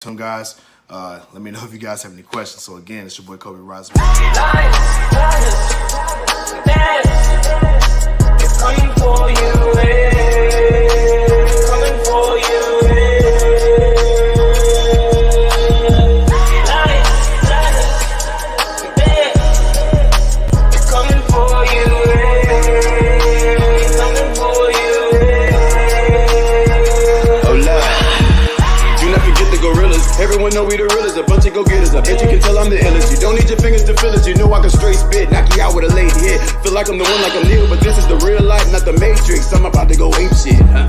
tuned, guys. Let me know if you guys have any questions. So again, it's your boy Kobe Rising. Coming for you, coming for you, coming for you, coming for you. Oh Lord, do not forget the gorillas. Everyone know we the realest, a bunch of go-getters. I bet you can tell I'm the illest. You don't need your fingers to feel it. You know I can straight spit, knock you out with a late hit. Feel like I'm the one like I'm Neo, but this is the real life, not the Matrix. I'm about to go ape shit, huh?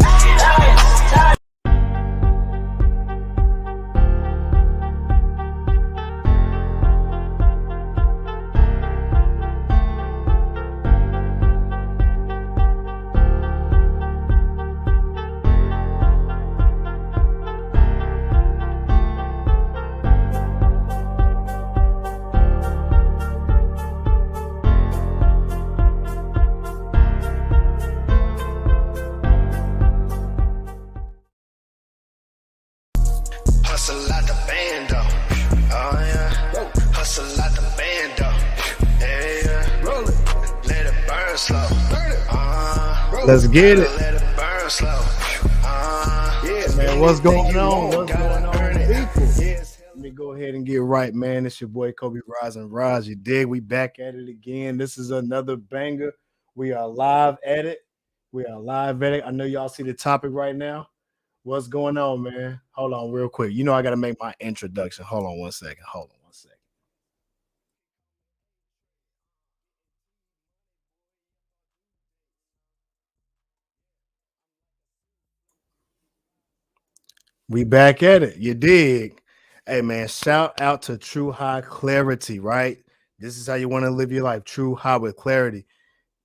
Hustle like the bando, oh yeah. Hustle like the bando, yeah. Roll it, let it burn slow. Let's get it. Let it burn slow. Yeah, man. What's going on? What's going on, people? Let me go ahead and get right, man. It's your boy Kobe Rising Rise. You dig? We back at it again. This is another banger. We are live at it. We are live at it. I know y'all see the topic right now. What's going on, man? Hold on real quick. You know I got to make my introduction. Hold on one second. We back at it. You dig? Hey, man, shout out to True High Clarity, right? This is how you want to live your life. True High with clarity.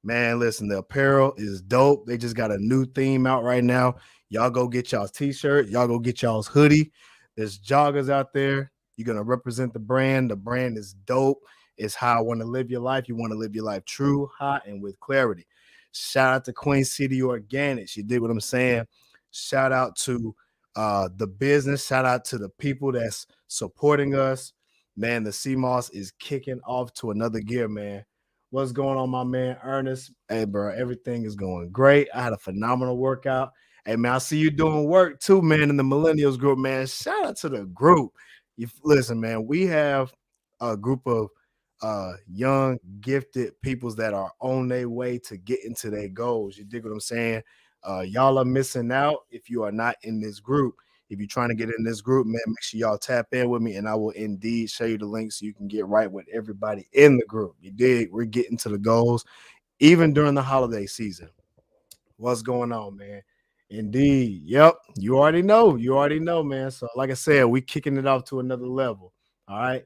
Man, listen, the apparel is dope. They just got a new theme out right now. Y'all go get y'all's t-shirt. Y'all go get y'all's hoodie. There's joggers out there. You're going to represent the brand. The brand is dope. It's how I want to live your life. You want to live your life true, hot, and with clarity. Shout out to Queen City Organics. You dig what I'm saying? Shout out to the business. Shout out to the people that's supporting us. Man, the CMOS is kicking off to another gear, man. What's going on, my man Ernest? Hey, bro, everything is going great. I had a phenomenal workout. Hey, man, I see you doing work too, man, in the Millennials group, man. Shout out to the group. Listen, man, we have a group of young, gifted peoples that are on their way to get into their goals. You dig what I'm saying? Y'all are missing out if you are not in this group. If you're trying to get in this group, man, make sure y'all tap in with me and I will indeed show you the link so you can get right with everybody in the group. You dig? We're getting to the goals even during the holiday season. What's going on, man? Indeed. Yep. You already know. You already know, man. So, like I said, we kicking it off to another level. All right.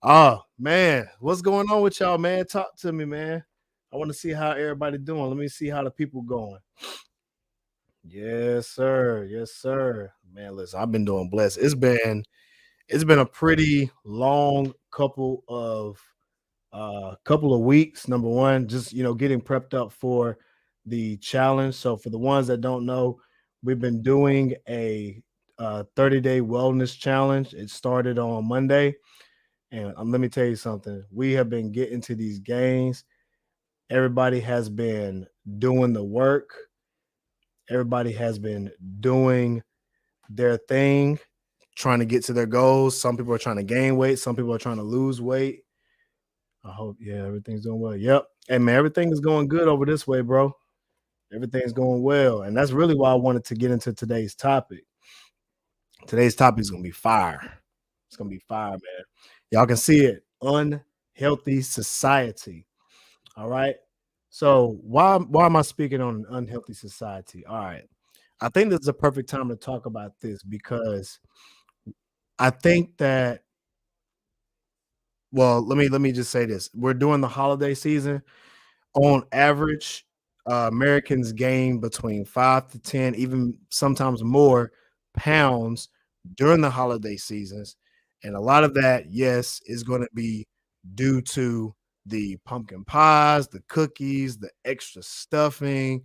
Oh, man. What's going on with y'all, man? Talk to me, man. I want to see how everybody doing. Let me see how the people going. Yes, sir. Yes, sir. Man, listen, I've been doing blessed. It's been a pretty long couple of weeks. Number one, just getting prepped up for the challenge. So for the ones that don't know, we've been doing a 30-day wellness challenge. It started on Monday. And let me tell you something. We have been getting to these gains. Everybody has been doing the work. Everybody has been doing their thing, trying to get to their goals. Some people are trying to gain weight. Some people are trying to lose weight. I hope, yeah, everything's doing well. Yep. Hey, man, everything is going good over this way, bro. Everything's going well. And that's really why I wanted to get into today's topic. Today's topic is going to be fire. It's going to be fire, man. Y'all can see it. Unhealthy society. All right. So why am I speaking on an unhealthy society? All right. I think this is a perfect time to talk about this because I think that, well, let me just say this. We're doing the holiday season. On average, Americans gain between 5 to 10, even sometimes more pounds during the holiday seasons. And a lot of that, yes, is going to be due to the pumpkin pies, the cookies, the extra stuffing,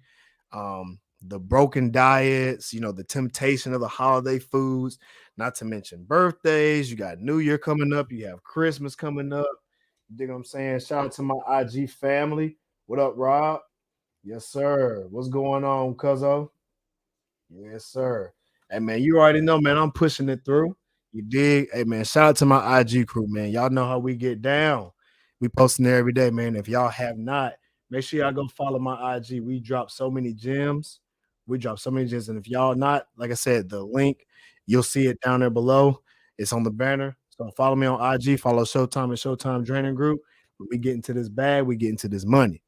the broken diets, the temptation of the holiday foods, not to mention birthdays. You got New Year coming up, you have Christmas coming up. You dig what I'm saying? Shout out to my IG family. What up, Rob? Yes, sir. What's going on, Cuzzo? Yes, sir. Hey man, you already know, man. I'm pushing it through. You dig? Hey man, shout out to my IG crew, man. Y'all know how we get down. We posting there every day, man. If y'all have not, make sure y'all go follow my IG. We drop so many gems. We drop so many gems. And if y'all not, like I said, the link, you'll see it down there below. It's on the banner. So follow me on IG, follow Showtime and Showtime Training Group. When we get into this bag, we get into this money.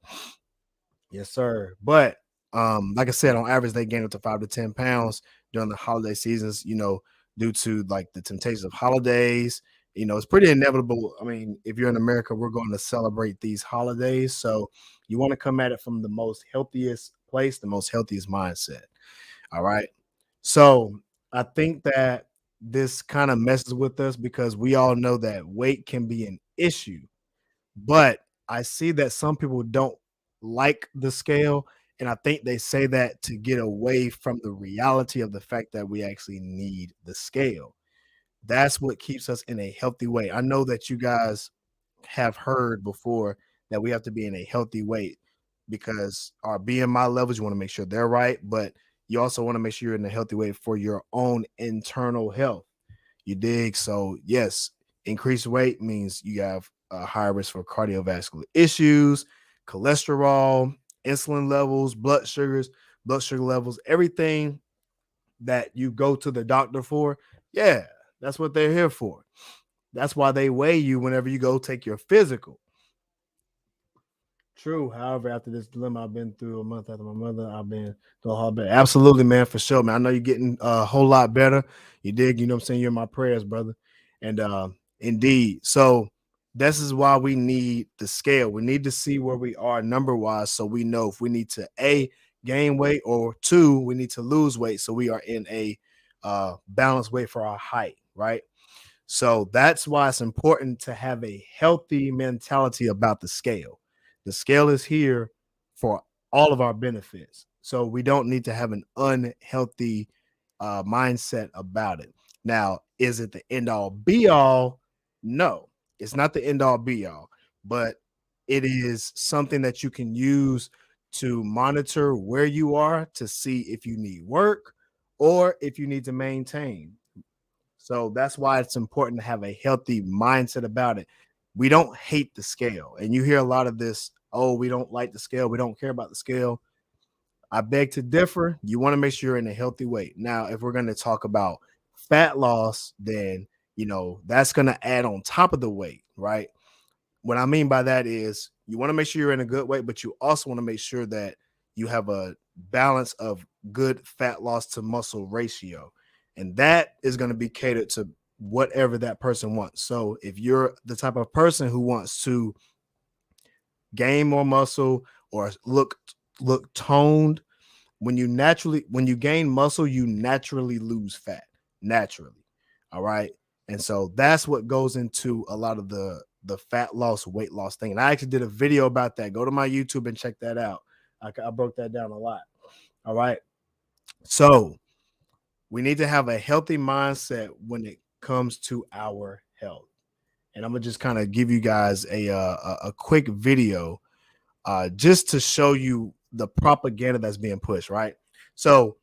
Yes, sir. But like I said, on average, they gain up to 5 to 10 pounds during the holiday seasons, due to like the temptations of holidays. It's pretty inevitable. I mean, if you're in America, we're going to celebrate these holidays. So you want to come at it from the most healthiest place, the most healthiest mindset. All right. So I think that this kind of messes with us because we all know that weight can be an issue, but I see that some people don't like the scale, and I think they say that to get away from the reality of the fact that we actually need the scale. That's what keeps us in a healthy way. I know that you guys have heard before that we have to be in a healthy weight because our BMI levels, you want to make sure they're right, but you also want to make sure you're in a healthy way for your own internal health. You dig? So, yes, increased weight means you have a higher risk for cardiovascular issues, cholesterol, insulin levels, blood sugar levels, everything that you go to the doctor for. Yeah, that's what they're here for. That's why they weigh you whenever you go take your physical. True. However, after this dilemma, I've been through a month after my mother. I've been through a whole bit. Absolutely, man, for sure, man. I know you're getting a whole lot better. You dig? You know what I'm saying? You're in my prayers, brother. And indeed. So this is why we need the scale. We need to see where we are number wise so we know if we need to gain weight or two, we need to lose weight. So we are in a balanced weight for our height, right? So that's why it's important to have a healthy mentality about the scale. The scale is here for all of our benefits. So we don't need to have an unhealthy mindset about it. Now, is it the end all be all? No, it's not the end all be all, but it is something that you can use to monitor where you are to see if you need work or if you need to maintain. So that's why it's important to have a healthy mindset about it. We don't hate the scale. And you hear a lot of this, oh, we don't like the scale. We don't care about the scale. I beg to differ. You want to make sure you're in a healthy weight. Now, if we're going to talk about fat loss, then, that's going to add on top of the weight, right? What I mean by that is you want to make sure you're in a good weight, but you also want to make sure that you have a balance of good fat loss to muscle ratio. And that is going to be catered to whatever that person wants. So if you're the type of person who wants to gain more muscle or look toned, when you gain muscle, you naturally lose fat. Naturally. All right. And so that's what goes into a lot of the fat loss, weight loss thing. And I actually did a video about that. Go to my YouTube and check that out. I broke that down a lot. All right. So we need to have a healthy mindset when it comes to our health. And I'm gonna just kind of give you guys a quick video just to show you the propaganda that's being pushed, right? So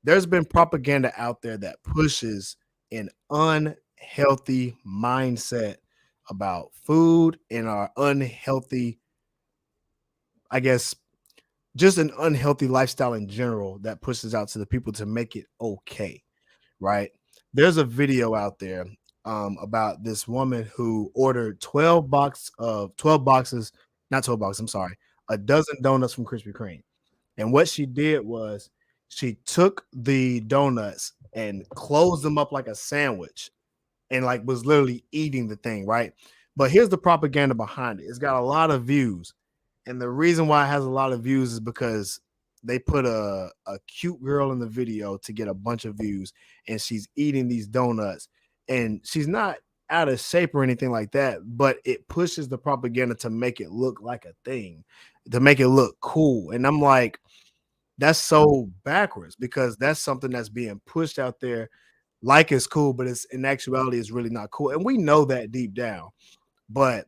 there's been propaganda out there that pushes an unhealthy mindset about food and our unhealthy, I guess, just an unhealthy lifestyle in general that pushes out to the people to make it okay, right? There's a video out there about this woman who ordered 12 boxes, not 12 boxes, I'm sorry, a dozen donuts from Krispy Kreme. And what she did was she took the donuts and closed them up like a sandwich and like was literally eating the thing, right? But here's the propaganda behind it. It's got a lot of views. And the reason why it has a lot of views is because they put a cute girl in the video to get a bunch of views, and she's eating these donuts, and she's not out of shape or anything like that, but it pushes the propaganda to make it look like a thing, to make it look cool. And I'm like, that's so backwards because that's something that's being pushed out there like it's cool, but it's in actuality it's really not cool. And we know that deep down. But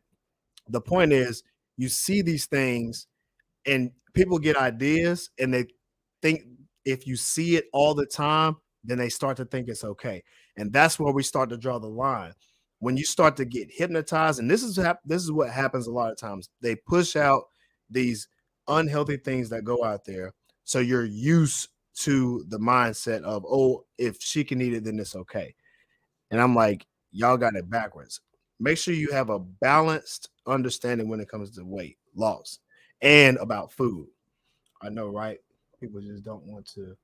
the point is you see these things and people get ideas and they think if you see it all the time, then they start to think it's okay. And that's where we start to draw the line. When you start to get hypnotized, and this is what happens a lot of times. They push out these unhealthy things that go out there. So you're used to the mindset of, oh, if she can eat it, then it's okay. And I'm like, y'all got it backwards. Make sure you have a balanced understanding when it comes to weight loss and about food. I know, right? People just don't want to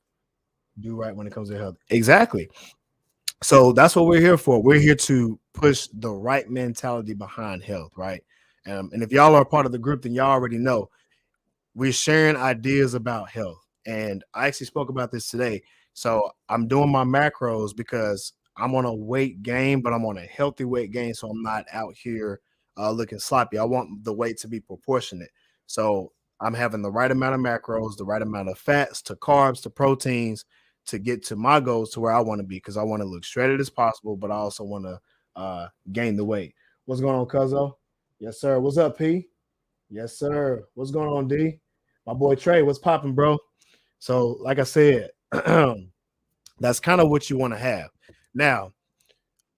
do right when it comes to health. Exactly. So that's what we're here for. We're here to push the right mentality behind health, right? And if y'all are a part of the group, then y'all already know we're sharing ideas about health. And I actually spoke about this today. So I'm doing my macros because I'm on a weight gain, but I'm on a healthy weight gain. So I'm not out here looking sloppy. I want the weight to be proportionate. So I'm having the right amount of macros, the right amount of fats to carbs to proteins to get to my goals to where I want to be because I want to look shredded as possible, but I also want to gain the weight. What's going on, Cuzzo? Yes, sir. What's up, P? Yes, sir. What's going on, D? My boy Trey, what's popping, bro? So, like I said, that's kind of what you want to have. Now,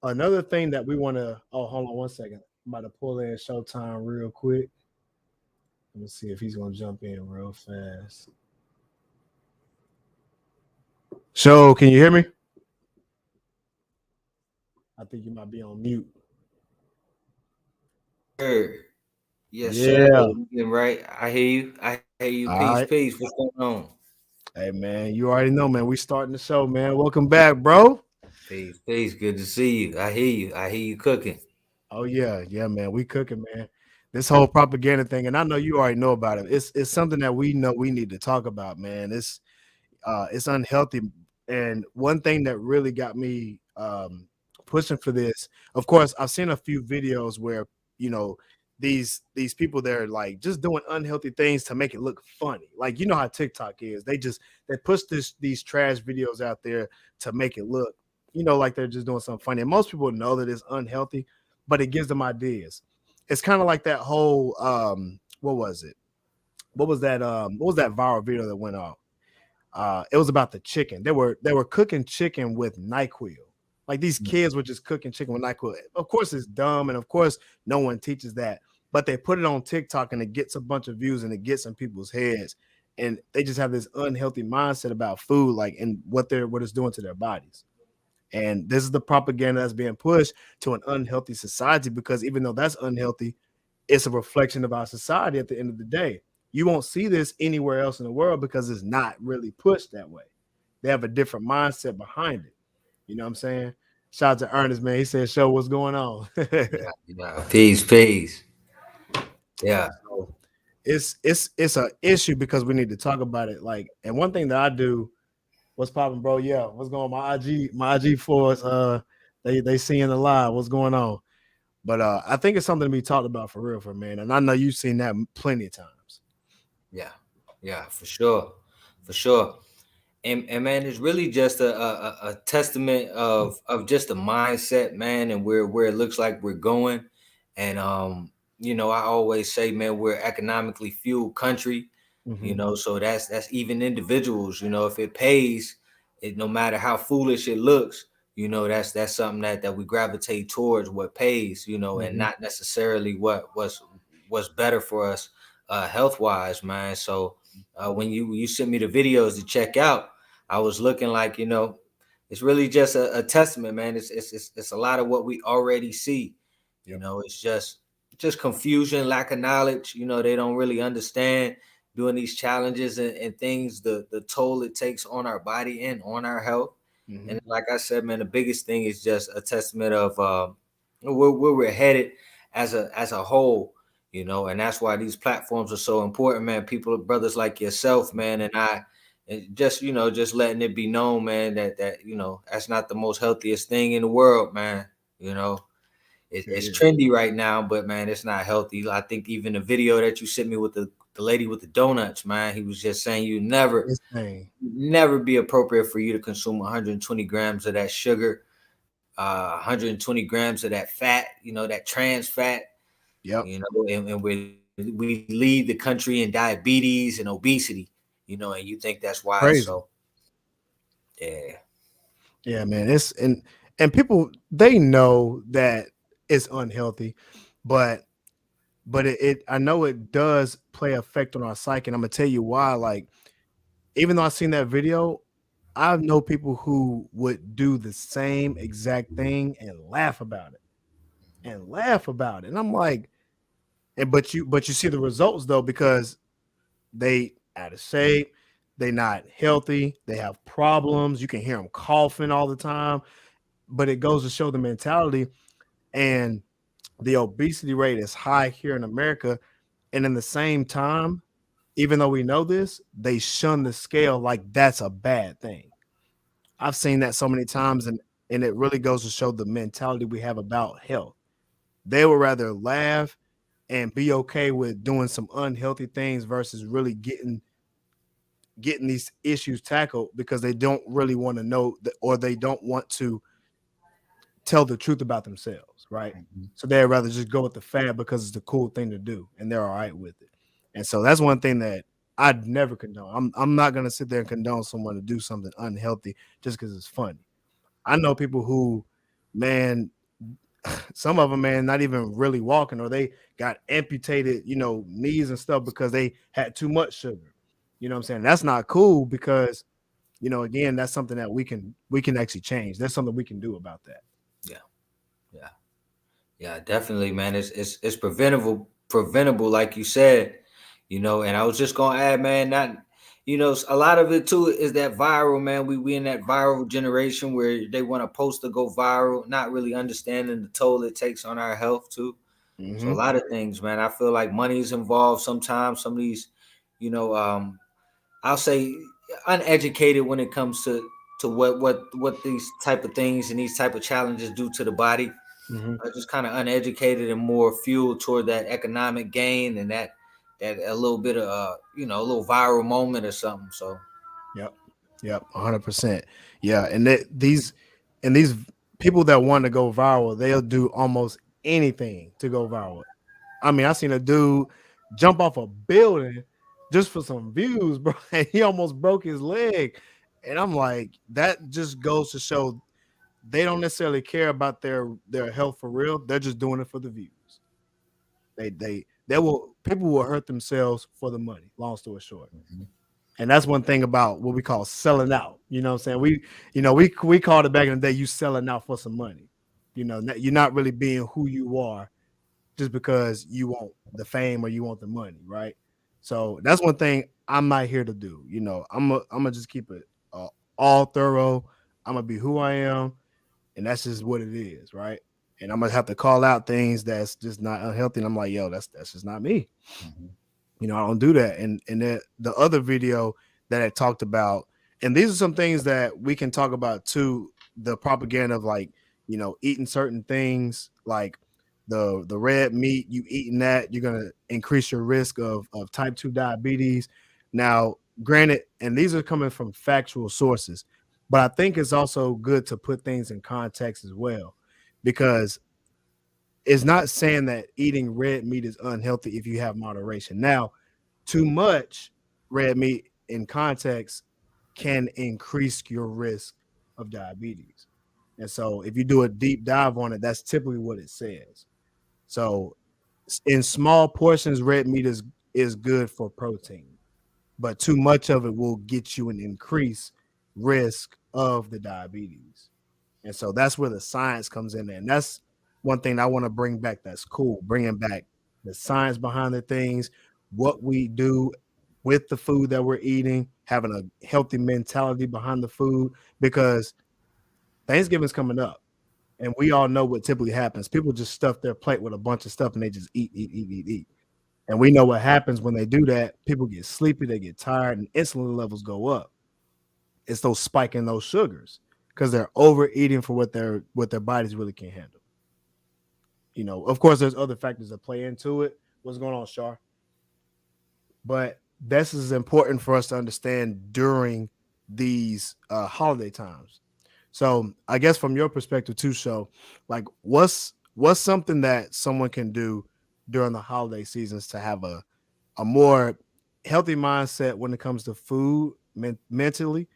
another thing that we want to, oh, hold on one second. I'm about to pull in Showtime real quick. Let me see if he's going to jump in real fast. Show, can you hear me? I think you might be on mute. Sir. Yes, sir. Yeah. You getting right. I hear you. I hear you. All Peace, right. peace. What's going on? Hey, man, you already know, man. We starting the show, man. Welcome back, bro. Peace, peace. Good to see you. I hear you. I hear you cooking. Oh yeah, yeah, man. We cooking, man. This whole propaganda thing, and I know you already know about it. It's something that we know we need to talk about, man. It's unhealthy. And one thing that really got me pushing for this, of course, I've seen a few videos where you know these people they're like just doing unhealthy things to make it look funny. Like you know how TikTok is. They push these trash videos out there to make it look, like they're just doing something funny. And most people know that it's unhealthy, but it gives them ideas. It's kind of like that whole what was it? What was that viral video that went off? It was about the chicken. They were cooking chicken with NyQuil. Like these kids were just cooking chicken with NyQuil. Of course, it's dumb, and of course, no one teaches that. But they put it on TikTok, and it gets a bunch of views, and it gets in people's heads, and they just have this unhealthy mindset about food, like and what it's doing to their bodies. And this is the propaganda that's being pushed to an unhealthy society because even though that's unhealthy, it's a reflection of our society at the end of the day. You won't see this anywhere else in the world because it's not really pushed that way. They have a different mindset behind it. You know what I'm saying? Shout out to Ernest, man. He said, "Show what's going on." Yeah, yeah. Peace, peace. Yeah. So it's a issue because we need to talk about it. Like, and one thing that I do, what's popping, bro? Yeah, what's going on? My IG force, they seeing the live. What's going on? But I think it's something to be talked about for real, for man. And I know you've seen that plenty of times. Yeah. Yeah, for sure. For sure. And man, it's really just a testament of just the mindset, man, and where it looks like we're going. And I always say, man, we're economically fueled country, Mm-hmm. so that's even individuals, if it pays, no matter how foolish it looks, that's something that we gravitate towards what pays, and Mm-hmm. not necessarily what's better for us health wise, man. So when you sent me the videos to check out, I was looking like, it's really just a testament, man. It's a lot of what we already see. Yep. It's just confusion, lack of knowledge. They don't really understand doing these challenges and things, the toll it takes on our body and on our health. Mm-hmm. And like I said, man, the biggest thing is just a testament of where we're headed as a whole. And that's why these platforms are so important, man. People, brothers like yourself, man, and I, and just letting it be known, man, that that's not the most healthiest thing in the world, man. You know, It it's is. trendy right now, but man, it's not healthy. I think even the video that you sent me with the the lady with the donuts, man. He was just saying you never be appropriate for you to consume 120 grams of that sugar, 120 grams of that fat, that trans fat, Yep. and we lead the country in diabetes and obesity, and you think that's why. Crazy. So, yeah. Yeah, man. And people, they know that it's unhealthy, but I know it does play effect on our psyche. And I'm gonna tell you why. Like, even though I've seen that video, I know people who would do the same exact thing and laugh about it. And I'm like, but you see the results though, because they out of shape, they not healthy, they have problems. You can hear them coughing all the time. But it goes to show the mentality, and the obesity rate is high here in America. And in the same time, even though we know this, they shun the scale like that's a bad thing. I've seen that so many times, and it really goes to show the mentality we have about health. They would rather laugh and be okay with doing some unhealthy things versus really getting these issues tackled, because they don't really want to know that, or they don't want to tell the truth about themselves, right? Mhm. So they'd rather just go with the fad because it's the cool thing to do, and they're all right with it. And so that's one thing that I'd never condone. I'm not gonna sit there and condone someone to do something unhealthy just because it's funny. I know people who, man, some of them, man, not even really walking, or they got amputated, knees and stuff because they had too much sugar. You know what I'm saying? That's not cool, because, again, that's something that we can actually change. There's something we can do about that. Yeah, yeah, yeah, definitely, man. It's preventable, like you said, And I was just gonna add, man, not, a lot of it too is that viral, man. We in that viral generation where they want to post to go viral, not really understanding the toll it takes on our health too. So a Mm-hmm. lot of things, man. I feel like money is involved sometimes. Some of these, you know, um, I'll say uneducated when it comes to what these type of things and these type of challenges do to the body. Mm-hmm. Just kind of uneducated and more fueled toward that economic gain and that a little bit of a little viral moment or something. So Yep. Yep. 100%. Yeah. And these people that want to go viral, they'll do almost anything to go viral. I mean, I seen a dude jump off a building just for some views, bro. And he almost broke his leg. And I'm like, that just goes to show they don't necessarily care about their health for real. They're just doing it for the views. They will People will hurt themselves for the money. Long story short. mhm, And that's one thing about what we call selling out. You know what I'm saying? We called it back in the day, you selling out for some money. You're not really being who you are just because you want the fame or you want the money, right? So that's one thing I'm not here to do. I'm gonna just keep it all thorough. I'm gonna be who I am, and that's just what it is, right? And I'm gonna have to call out things that's just not unhealthy. And I'm like, yo, that's just not me. mhm, I don't do that. And the other video that I talked about, and these are some things that we can talk about too. The propaganda of, like, eating certain things, like the red meat. You eating that, you're gonna increase your risk of type 2 diabetes. Now, granted, and these are coming from factual sources, but I think it's also good to put things in context as well, because it's not saying that eating red meat is unhealthy if you have moderation. Now, too much red meat in context can increase your risk of diabetes. And so if you do a deep dive on it, that's typically what it says. So in small portions, red meat is good for protein, but too much of it will get you an increased risk of the diabetes. And so that's where the science comes in there. And that's one thing I want to bring back. That's cool. Bringing back the science behind the things, what we do with the food that we're eating, having a healthy mentality behind the food, because Thanksgiving's coming up. And we all know what typically happens. People just stuff their plate with a bunch of stuff and they just eat, eat, eat, eat, eat. And we know what happens when they do that. People get sleepy, they get tired, and insulin levels go up. It's those spiking those sugars because they're overeating for what their bodies really can't handle. Of course, there's other factors that play into it. What's going on, Shar? but this is important for us to understand during these holiday times. So I guess from your perspective too, so like what's something that someone can do during the holiday seasons to have a more healthy mindset when it comes to food mentally,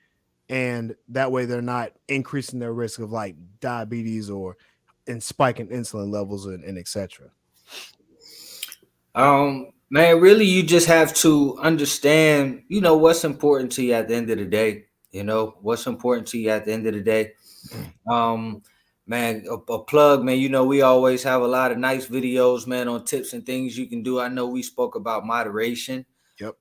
and that way they're not increasing their risk of like diabetes or and spiking insulin levels and etc. Man, really, you just have to understand, what's important to you at the end of the day. What's important to you at the end of the day. Um, Man, a plug, man. We always have a lot of nice videos, man, on tips and things you can do. I know we spoke about moderation. Yep.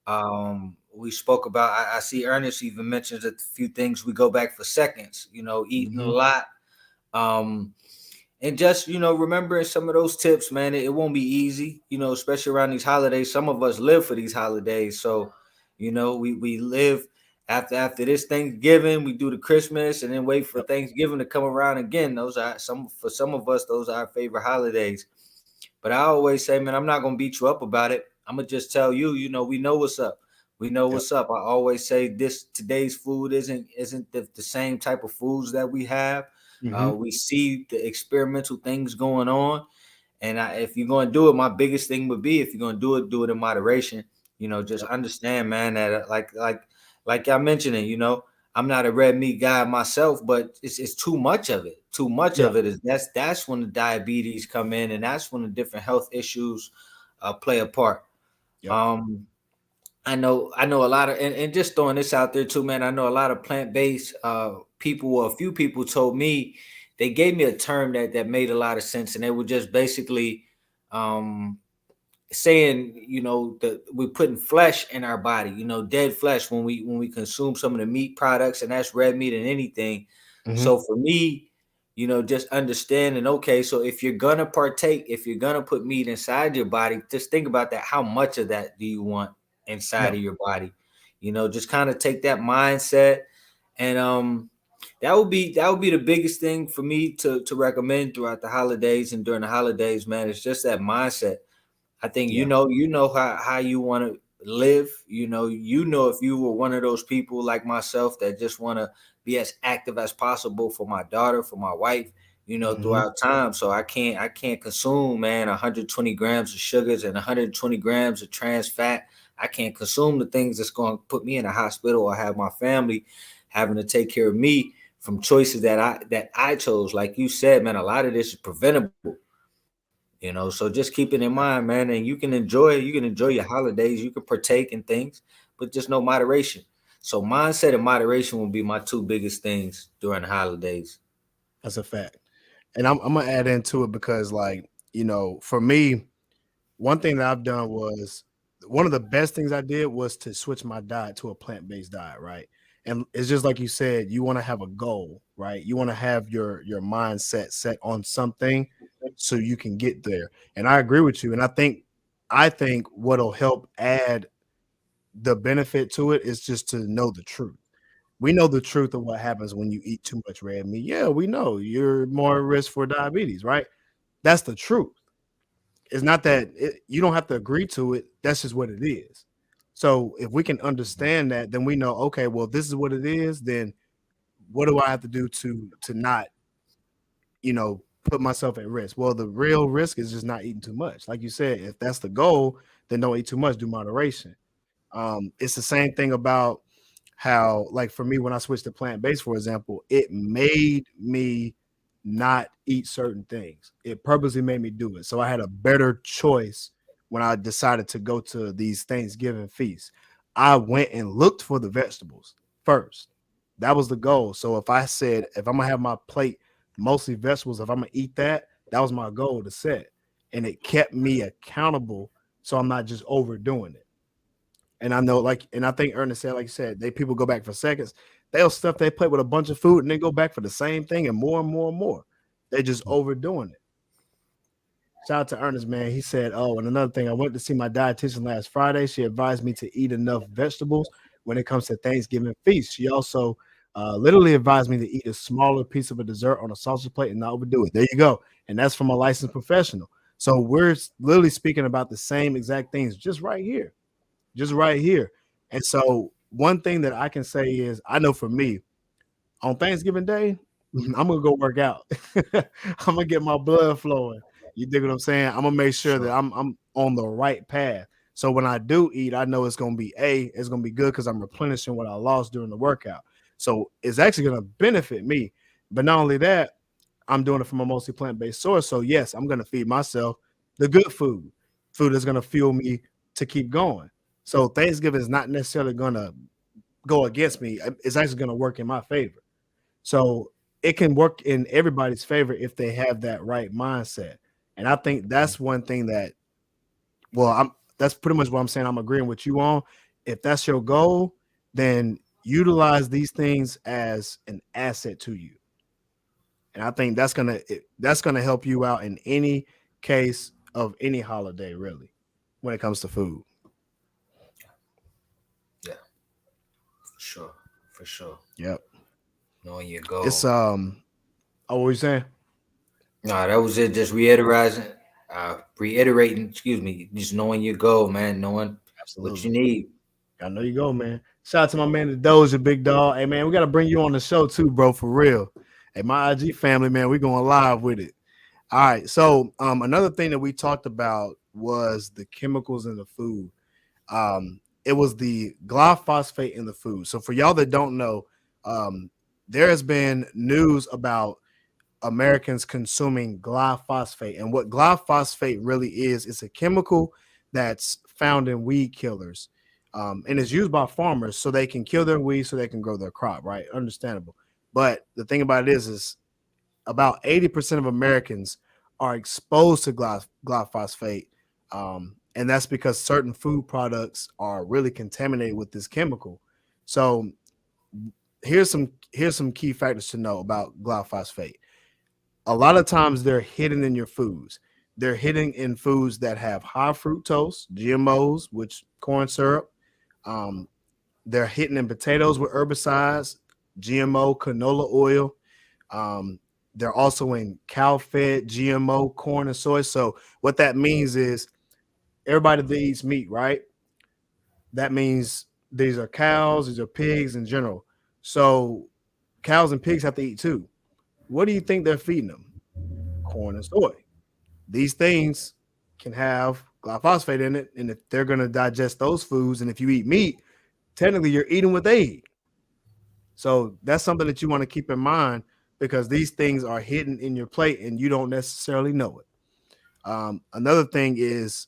We spoke about. I see Ernest even mentions a few things. We go back for seconds. Eating a lot. And just remembering some of those tips, man. It won't be easy, especially around these holidays. Some of us live for these holidays, so we live after this Thanksgiving. We do the Christmas and then wait for Yep. Thanksgiving to come around again. Those are some of us. Those are our favorite holidays. But I always say, man, I'm not gonna beat you up about it. I'm gonna just tell you, we know what's up. We know Yep. what's up. I always say today's food isn't the same type of foods that we have. Hmm. We see the experimental things going on, and if you're going to do it, my biggest thing would be, if you're going to do it in moderation. Just Yep. understand, man, that like I mentioned it. I'm not a red meat guy myself, but it's too much of it. Too much Yeah. of it is that's when the diabetes come in, and that's when the different health issues play a part. Yep. Um, I know a lot of, and just throwing this out there too, man. I know a lot of plant-based people, or a few people told me, they gave me a term that made a lot of sense, and they were just basically um saying, that we're putting flesh in our body, dead flesh when we consume some of the meat products, and that's red meat and anything. Hmm. So for me, just understanding, okay, so if you're gonna partake, if you're gonna put meat inside your body, just think about that. How much of that do you want inside Yep. of your body? Just kind of take that mindset, and that would be the biggest thing for me to recommend throughout the holidays and during the holidays, man. It's just that mindset. I think Yeah. how you want to live. If you were one of those people like myself that just want to be as active as possible for my daughter, for my wife, Hmm. throughout time. So I can't consume, man, 120 grams of sugars and 120 grams of trans fat. I can't consume the things that's going to put me in a hospital or have my family having to take care of me from choices that I chose. Like you said, man, a lot of this is preventable. So just keep it in mind, man, and you can enjoy your holidays, you can partake in things, but just no moderation. So mindset and moderation will be my two biggest things during the holidays. That's a fact. And I'm gonna add into it because, like, for me, one thing that I've done was one of the best things I did was to switch my diet to a plant-based diet, right? And it's just like you said, you want to have a goal, right? You want to have your mindset set on something so you can get there. And I agree with you. And I think what'll help add the benefit to it is just to know the truth. We know the truth of what happens when you eat too much red meat. Yeah, we know you're more at risk for diabetes, right? That's the truth. It's not that you don't have to agree to it. That's just what it is. So if we can understand that, then we know, okay, well, this is what it is. Then what do I have to do to not, put myself at risk? Well, the real risk is just not eating too much. Like you said, if that's the goal, then don't eat too much. Do moderation. It's the same thing about how, like for me, when I switched to plant based, for example, it made me not eat certain things. It purposely made me do it. So I had a better choice when I decided to go to these Thanksgiving feasts. I went and looked for the vegetables first. That was the goal. So if I said, if I'm gonna have my plate mostly vegetables, if I'm gonna eat that, that was my goal to set. And it kept me accountable so I'm not just overdoing it. And I know, like, and I think Ernest said, like you said, they people go back for seconds. They'll stuff their plate with a bunch of food and then go back for the same thing and more and more and more. They're just overdoing it. Shout out to Ernest, man. He said, "Oh, and another thing, I went to see my dietitian last Friday. She advised me to eat enough vegetables when it comes to Thanksgiving feast. She also literally advised me to eat a smaller piece of a dessert on a sausage plate and not overdo it." There you go. And that's from a licensed professional. So we're literally speaking about the same exact things just right here. just right here. And so one thing that I can say is I know for me on Thanksgiving Day, I'm gonna go work out. I'm gonna get my blood flowing. You dig what I'm saying? I'm gonna make sure that Sure. I'm on the right path. So when I do eat, I know it's gonna be it's gonna be good because I'm replenishing what I lost during the workout. So it's actually gonna benefit me. But not only that, I'm doing it from a mostly plant-based source. So yes, I'm gonna feed myself the good food that's gonna fuel me to keep going. So Thanksgiving is not necessarily gonna go against me. It's actually gonna work in my favor. So it can work in everybody's favor if they have that right mindset. And I think that's one thing that, well, that's pretty much what I'm saying. I'm agreeing with you on. If that's your goal, then utilize these things as an asset to you. And I think that's gonna help you out in any case of any holiday, really, when it comes to food. Yeah, for sure. For sure. Yep. Knowing your It's goal. what were you saying? No, that was it. Just reiterating, excuse me, just knowing your goal, man, knowing what you Absolutely. need. I know you go, man. Shout out to my man the Doja, big dog. Hey man, we gotta bring you on the show too, bro, for real. Hey, my IG family, man, we going live with it. All right. So another thing that we talked about was the chemicals in the food. It was the glyphosate in the food. So for y'all that don't know, um, there has been news about Americans consuming glyphosate. And what glyphosate really is, it's a chemical that's found in weed killers. And it's used by farmers so they can kill their weeds so they can grow their crop, right? Understandable. But the thing about it is about 80% of Americans are exposed to glyphosate. And that's because certain food products are really contaminated with this chemical. So here's some key factors to know about glyphosate. A lot of times they're hidden in your foods. They're hidden in foods that have high fructose, GMOs, which corn syrup. Um, they're hidden in potatoes with herbicides, GMO, canola oil. Um, they're also in cow-fed GMO corn and soy. So what that means is everybody that eats meat, right? That means these are cows, these are pigs in general. So cows and pigs have to eat too. What do you think they're feeding them? Corn and soy. These things can have glyphosate in it, and if they're going to digest those foods, and if you eat meat, technically you're eating what they eat. So that's something that you want to keep in mind because these things are hidden in your plate and you don't necessarily know it. Another thing is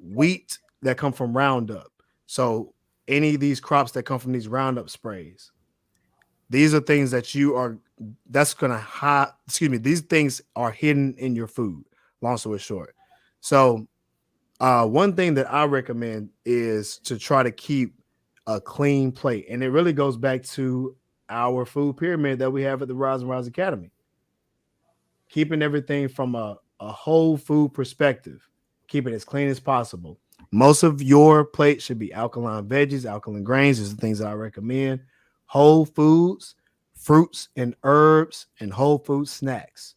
wheat that come from Roundup. So any of these crops that come from these Roundup sprays, these are things that you are that's gonna hide. Excuse me. These things are hidden in your food. Long story short. So one thing that I recommend is to try to keep a clean plate, and it really goes back to our food pyramid that we have at the Rise and Rise Academy. Keeping everything from a whole food perspective, keep it as clean as possible. Most of your plate should be alkaline veggies, alkaline grains. These are the things that I recommend. Whole foods, fruits and herbs, and whole food snacks.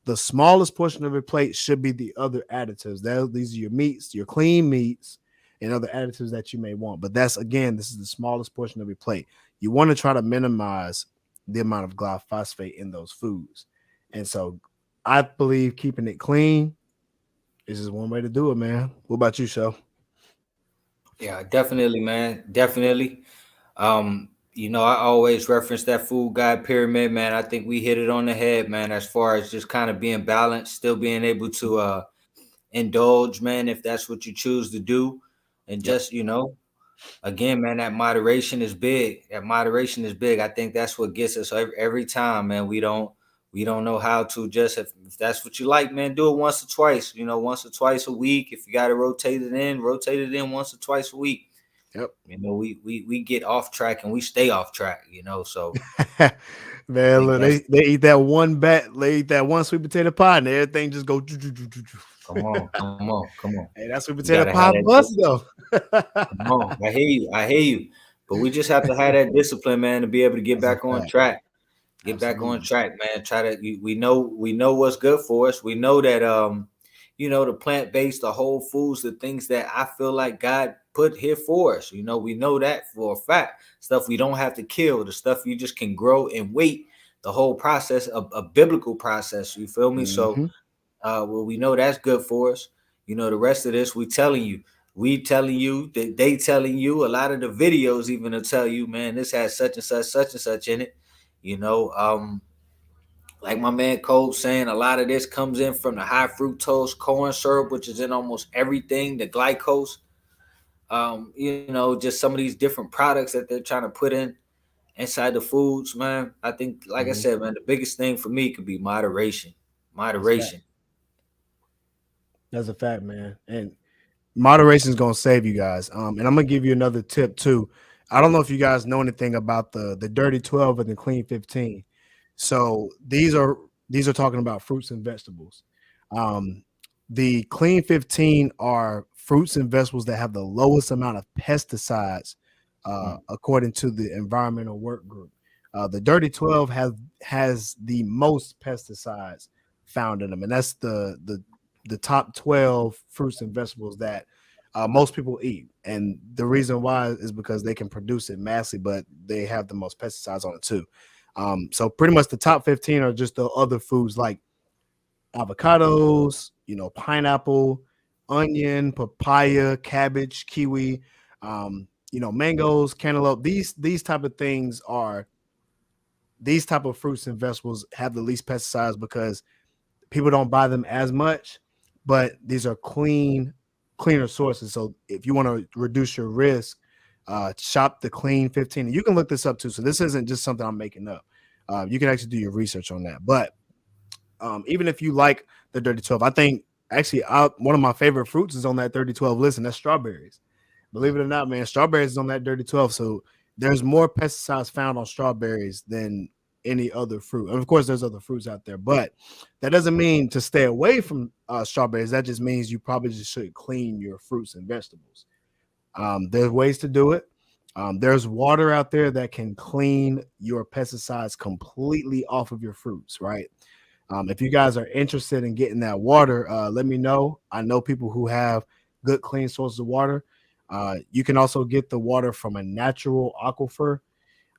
The smallest portion of your plate should be the other additives. These are your meats, your clean meats, and other additives that you may want. But this is the smallest portion of your plate. You want to try to minimize the amount of glyphosate in those foods. And so I believe keeping it clean is just one way to do it, man. What about you, Show? Yeah, definitely, man. Definitely. I always reference that food guide pyramid, man. I think we hit it on the head, man, as far as just kind of being balanced, still being able to indulge, man, if that's what you choose to do. And Yep. just, again, man, that moderation is big. That moderation is big. I think that's what gets us every time, man. We don't know how to just if that's what you like, man, do it once or twice. Once or twice a week. If you got to rotate it in once or twice a week. Yep. We get off track and we stay off track. So I Man, think look, that's they eat that one they eat that one sweet potato pie, and everything just go. come on, come on, come on. Hey, that sweet We potato gotta have pie that. bust though. Come on, I hear you. But we just have to have that discipline, man, to be able to get That's a back on fact. track. Get back on Absolutely. track, man. Try to we know what's good for us. We know that the plant based, the whole foods, the things that I feel like God put here for us. You know, we know that for a fact. Stuff we don't have to kill, the stuff you just can grow and wait. The whole process of a biblical process. You feel me? So, Mm-hmm. well, we know that's good for us. You know, the rest of this, we telling you. We telling you, they telling you. A lot of the videos even will tell you, man, this has such and such in it. You know, like my man Cobe saying, a lot of this comes in from the high fructose corn syrup, which is in almost everything, the glycose. You know, just some of these different products that they're trying to put in inside the foods, man. I think, like I Mm-hmm. said, man, the biggest thing for me could be moderation. That's a fact. Moderation. That's a fact, man. And moderation is gonna save you guys. And I'm gonna give you another tip too. I don't know if you guys know anything about the dirty 12 and the clean 15. So these are talking about fruits and vegetables. Um, the clean 15 are fruits and vegetables that have the lowest amount of pesticides, according to the environmental work group. The dirty 12 has the most pesticides found in them, and that's the top 12 fruits and vegetables that most people eat. And the reason why is because they can produce it massively, but they have the most pesticides on it too. So pretty much the top 15 are just the other foods like avocados, pineapple, onion, papaya, cabbage, kiwi, mangoes, cantaloupe. These type of things are these type of fruits and vegetables have the least pesticides because people don't buy them as much, but these are cleaner sources. So if you want to reduce your risk, shop the clean 15. And you can look this up too. So this isn't just something I'm making up. You can actually do your research on that. But even if you like the dirty 12, I think actually one of my favorite fruits is on that 30-12 list, and that's strawberries. Believe it or not, man, strawberries is on that dirty 12. So there's more pesticides found on strawberries than any other fruit. And of course, there's other fruits out there, but that doesn't mean to stay away from strawberries. That just means you probably just should clean your fruits and vegetables. There's ways to do it. There's water out there that can clean your pesticides completely off of your fruits, right? If you guys are interested in getting that water, let me know. I know people who have good, clean sources of water. You can also get the water from a natural aquifer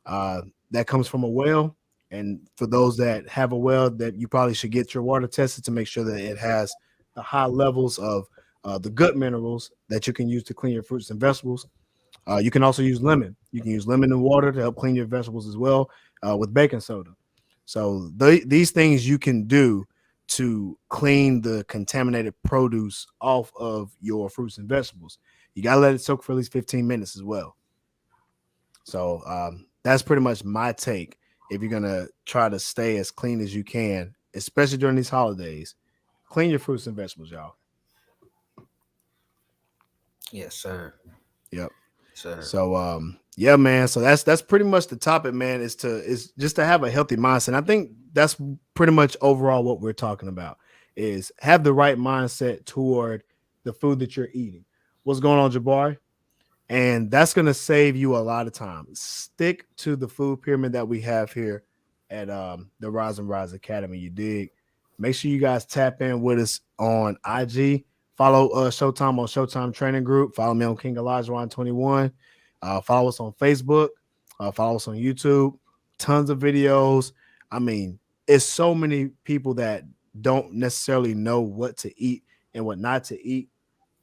that comes from a well. And for those that have a well, that you probably should get your water tested to make sure that it has the high levels of the good minerals that you can use to clean your fruits and vegetables. You can also use lemon. You can use lemon and water to help clean your vegetables as well, with baking soda. So these things you can do to clean the contaminated produce off of your fruits and vegetables. You got to let it soak for at least 15 minutes as well. So that's pretty much my take. If you're going to try to stay as clean as you can, especially during these holidays, clean your fruits and vegetables, y'all. Yes, sir. Yep. Sir. So yeah, man. So that's pretty much the topic, man, is just to have a healthy mindset. I think that's pretty much overall what we're talking about is have the right mindset toward the food that you're eating. What's going on, Jabari? And that's going to save you a lot of time. Stick to the food pyramid that we have here at the Rise and Rise Academy. You dig? Make sure you guys tap in with us on IG. Follow Showtime on Showtime Training Group. Follow me on King Alajuwan 21. Follow us on Facebook. Follow us on YouTube. Tons of videos. I mean, it's so many people that don't necessarily know what to eat and what not to eat,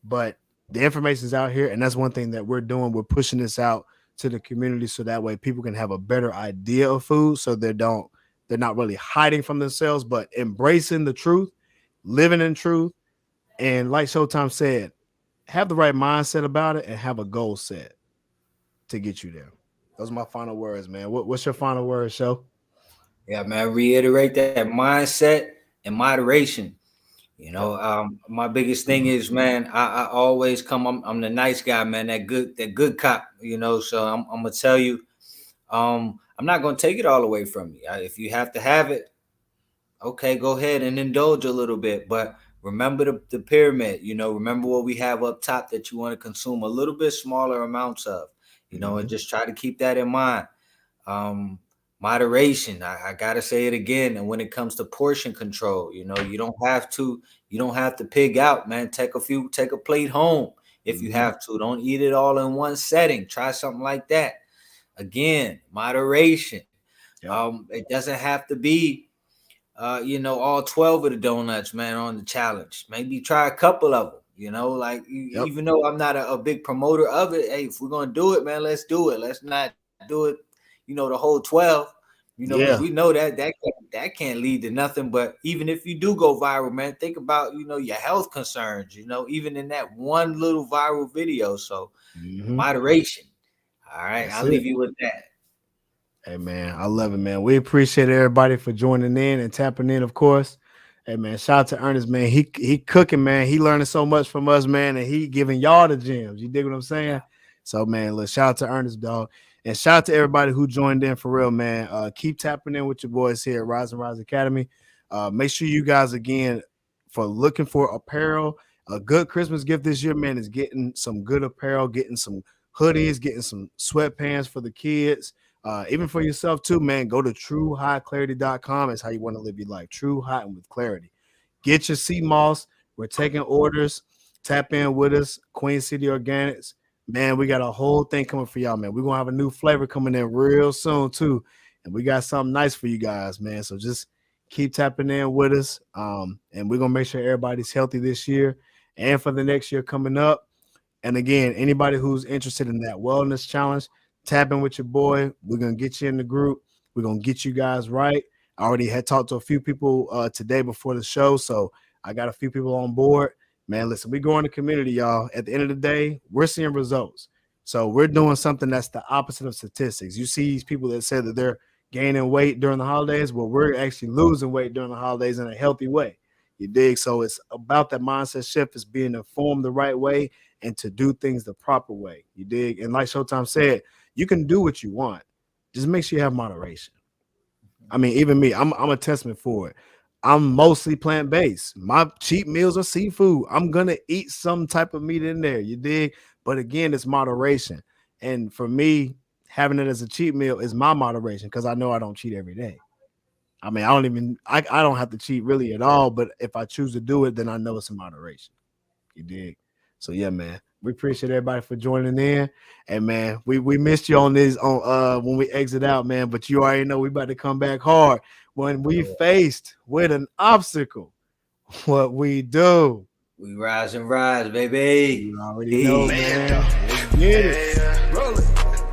but the information is out here, and that's one thing that we're doing. We're pushing this out to the community so that way people can have a better idea of food, so they're not really hiding from themselves, but embracing the truth, living in truth, and like Showtime said, have the right mindset about it and have a goal set to get you there. Those are my final words, man. What's your final words, Show? Yeah, man. Reiterate that mindset and moderation. You know, my biggest thing is, man, I always come. I'm the nice guy, man. That good cop. You know, so I'm gonna tell you, I'm not gonna take it all away from you. If you have to have it, okay, go ahead and indulge a little bit. But remember the pyramid. You know, remember what we have up top that you want to consume a little bit smaller amounts of. You know, and just try to keep that in mind. Moderation. I gotta say it again. And when it comes to portion control, you know, you don't have to pig out, man. Take a plate home if you have to. Don't eat it all in one setting. Try something like that. Again, moderation. Yep. It doesn't have to be all 12 of the donuts, man, on the challenge. Maybe try a couple of them, like even though I'm not a big promoter of it, hey, if we're gonna do it, man, let's do it. Let's not do it, the whole 12, because we know that can't lead to nothing. But even if you do go viral, man, think about, your health concerns, even in that one little viral video. So moderation. All right. I'll leave you with that. Hey, man, I love it, man. We appreciate everybody for joining in and tapping in, of course. Hey, man, shout out to Ernest, man. He cooking, man. He learning so much from us, man, and he giving y'all the gems. You dig what I'm saying? Yeah. So, man, look, shout out to Ernest, dog. And shout out to everybody who joined in for real, man. Keep tapping in with your boys here at Rise and Rise Academy. Make sure you guys, again, for looking for apparel, a good Christmas gift this year, man, is getting some good apparel, getting some hoodies, getting some sweatpants for the kids. Even for yourself too, man, go to truehighclarity.com. It's how you want to live your life. True High and with Clarity. Get your sea moss. We're taking orders. Tap in with us. Queen City Organics. Man, we got a whole thing coming for y'all, man. We're going to have a new flavor coming in real soon too. And we got something nice for you guys, man. So just keep tapping in with us. And we're going to make sure everybody's healthy this year and for the next year coming up. And again, anybody who's interested in that wellness challenge, tap in with your boy. We're going to get you in the group. We're going to get you guys right. I already had talked to a few people today before the show, so I got a few people on board. Man, listen, we go in the community, y'all. At the end of the day, we're seeing results. So we're doing something that's the opposite of statistics. You see these people that say that they're gaining weight during the holidays. Well, we're actually losing weight during the holidays in a healthy way. You dig? So it's about that mindset shift. It's being informed the right way and to do things the proper way. You dig? And like Showtime said, you can do what you want. Just make sure you have moderation. I mean, even me, I'm a testament for it. I'm mostly plant-based. My cheat meals are seafood. I'm going to eat some type of meat in there. You dig? But again, it's moderation. And for me, having it as a cheat meal is my moderation because I know I don't cheat every day. I mean, I don't have to cheat really at all. But if I choose to do it, then I know it's in moderation. You dig? So, yeah, man. We appreciate everybody for joining in. And man, we missed you on this when we exit out, man. But you already know we about to come back hard when we faced with an obstacle. What we do. We rise and rise, baby. You already know, man. Let's get it.